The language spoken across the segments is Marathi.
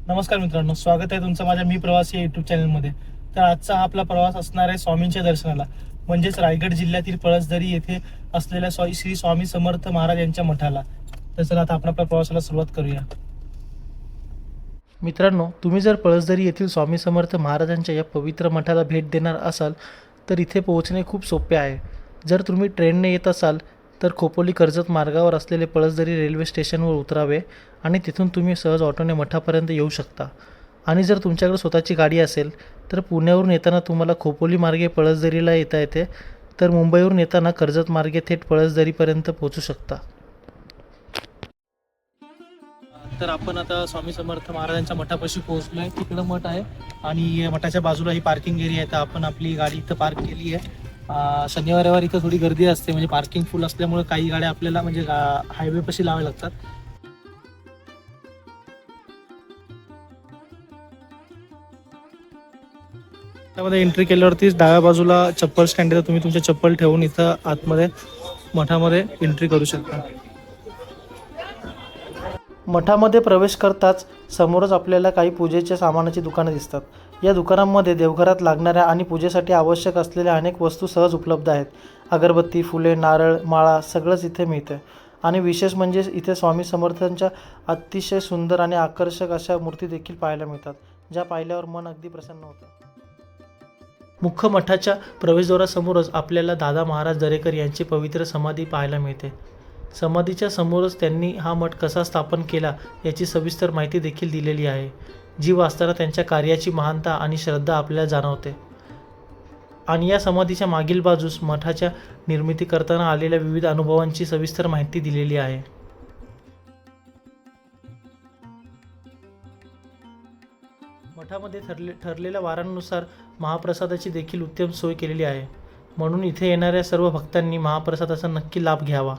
नमस्कार मित्रांनो, स्वागत आहे तुमचं माझ्या मी प्रवासी यूट्यूब चॅनलमध्ये. तर आजचा हा आपला प्रवास असणार आहे स्वामींच्या दर्शनाला, म्हणजेच रायगड जिल्ह्यातील पळसदरी येथे असलेल्या श्री स्वामी समर्थ महाराज यांच्या मठाला. तर चला आता आपण आपल्या प्रवासाला सुरुवात करूया. मित्रांनो, तुम्ही जर पळसदरी येथील स्वामी समर्थ महाराजांच्या या पवित्र मठाला भेट देणार असाल तर इथे पोहोचणे खूप सोपे आहे. जर तुम्ही ट्रेनने येत असाल तर खोपोली कर्जत मार्गावर असलेले पळसदरी रेल्वे स्टेशनवर उतरावे आणि तिथून तुम्ही सहज ऑटोने मठापर्यंत येऊ शकता. आणि जर तुमच्याकडे स्वतःची गाडी असेल तर पुण्यावरून येताना तुम्हाला खोपोली मार्गे पळसदरीला येता येते, तर मुंबईवरून येताना कर्जत मार्गे थेट पळसदरीपर्यंत पोहोचू शकता. तर आपण आता स्वामी समर्थ महाराजांच्या मठापाशी पोहोचलो आहे. तिकडं मठ आहे आणि मठाच्या बाजूला ही पार्किंग एरिया आहे. तर आपण आपली गाडी इथं पार्क केली आहे. शनिवार रविवार इथं थोडी गर्दी असते, म्हणजे पार्किंग फुल असल्यामुळे काही गाड्या आपल्याला म्हणजे हायवेपाशी लावाव्या लागतात. त्यामध्ये एंट्री केल्यावरतीच डाव्या बाजूला चप्पल स्टँड आहे. तुम्ही तुमच्या चप्पल ठेवून इथं आतमध्ये मठामध्ये एंट्री करू शकता. मठामध्ये प्रवेश करताच समोरच आपल्याला काही पूजेच्या सामानाची दुकानं दिसतात. या दुकानांमध्ये देवघरात लागणाऱ्या आणि पूजेसाठी आवश्यक असलेल्या अनेक वस्तू सहज उपलब्ध आहेत. अगरबत्ती, फुले, नारळ, माळा सगळंच इथे मिळते. आणि विशेष म्हणजे इथे स्वामी समर्थांच्या अतिशय सुंदर आणि आकर्षक अशा मूर्ती देखील पाहायला मिळतात, ज्या पाहिल्यावर मन अगदी प्रसन्न होतं. मुख्य मठाच्या प्रवेशद्वारासमोरच आपल्याला दादा महाराज दरेकर यांची पवित्र समाधी पाहायला मिळते. समाधीच्या समोरच त्यांनी हा मठ कसा स्थापन केला याची सविस्तर माहिती देखील दिलेली आहे, जी वाचताना त्यांच्या कार्याची महानता आणि श्रद्धा आपल्याला जाणवते. आणि या समाधीच्या मागील बाजूस मठाच्या निर्मिती करताना आलेल्या विविध अनुभवांची सविस्तर माहिती दिलेली आहे. मठामध्ये ठरलेल्या वारांनुसार महाप्रसादाची देखील उत्तम सोय केलेली आहे, म्हणून इथे येणाऱ्या सर्व भक्तांनी महाप्रसादाचा नक्की लाभ घ्यावा.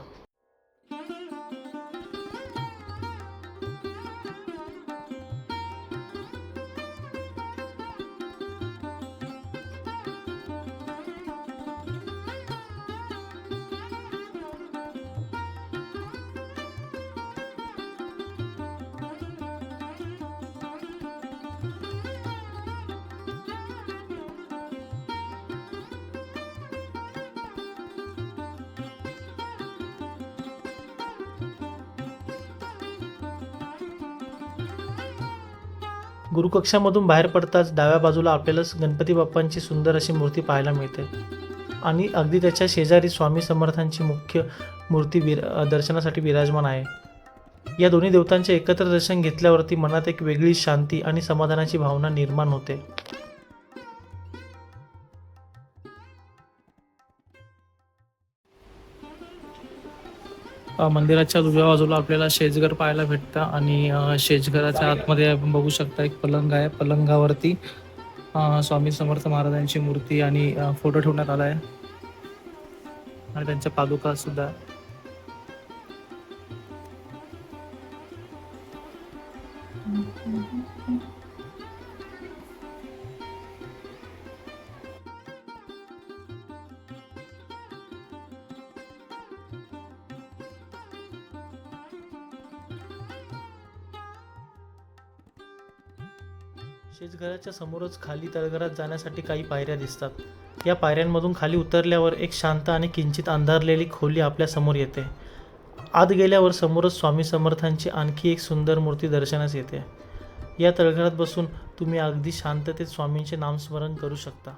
गुरुकक्षामधून बाहेर पडताच डाव्या बाजूला आपल्याला गणपती बाप्पांची सुंदर अशी मूर्ती पाहायला मिळते आणि अगदी त्याच्या शेजारी स्वामी समर्थांची मुख्य मूर्ती दर्शनासाठी विराजमान आहे. या दोन्ही देवतांचे एकत्र दर्शन घेतल्यावरती मनात एक वेगळी शांती आणि समाधानाची भावना निर्माण होते. मंदिराच्या उजव्या बाजूला आपल्याला शेजघर पाहायला भेटतं आणि शेजघराच्या आतमध्ये आपण बघू शकता एक पलंग आहे. पलंगावरती स्वामी समर्थ महाराजांची मूर्ती आणि फोटो ठेवण्यात आला आहे आणि त्यांच्या पादुका सुद्धा. शेजघराच्या समोरच खाली तळघरात जाण्यासाठी काही पायऱ्या दिसतात. या पायऱ्यांमधून खाली उतरल्यावर एक शांत आणि किंचित अंधारलेली खोली आपल्या समोर येते. आत गेल्यावर समोरच स्वामी समर्थांची आणखी एक सुंदर मूर्ती दर्शनास येते. या तळघरात बसून तुम्ही अगदी शांततेत स्वामींचे नामस्मरण करू शकता.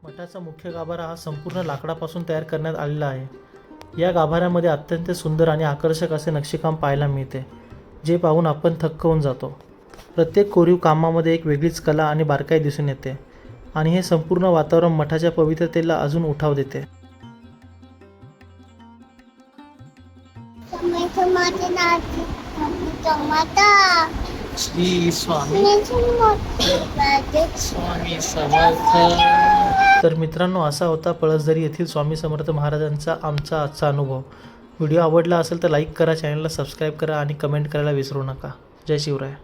मठाचा मुख्य गाभारा हा संपूर्ण लाकडापासून तयार करण्यात आलेला आहे. या गाभाऱ्यामध्ये अत्यंत सुंदर आणि आकर्षक असे नक्षीकाम पाहायला मिळते, जे पाहून आपण थक्क होऊन जातो. प्रत्येक कोरीव कामामध्ये एक वेगळीच कला आणि बारकाई दिसून येते आणि हे संपूर्ण वातावरण मठाच्या पवित्रतेला अजून उठाव देते. श्री स्वामी समर्थ. तर मित्रांनो, असा होता पळसदरी येथील स्वामी समर्थ महाराजांचा आमचा आजचा अनुभव. व्हिडिओ आवडला असेल तर लाईक करा, चॅनलला सबस्क्राईब करा आणि कमेंट करायला विसरू नका. जय शिवराय.